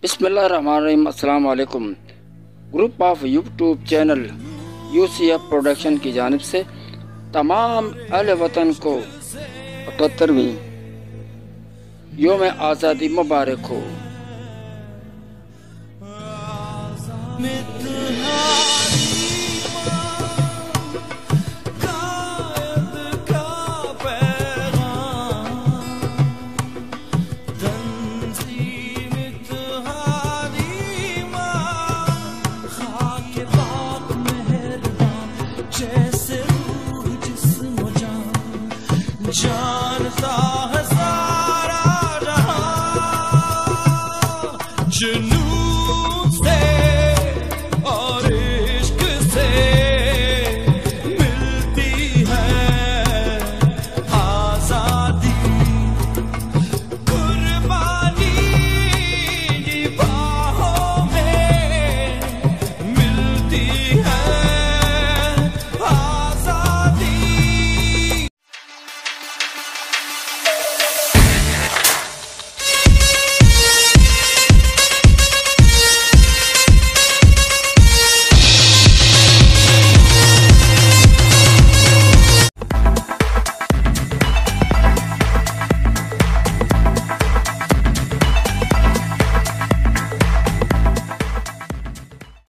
बिस्मिल्लाहिर्रहमानिर्रहीम। अस्सलाम वालेकुम। Group of YouTube channel UCF production की जानिब से तमाम अहले वतन को 71वीं योम आज़ादी मुबारक हो। जानता है सारा जहां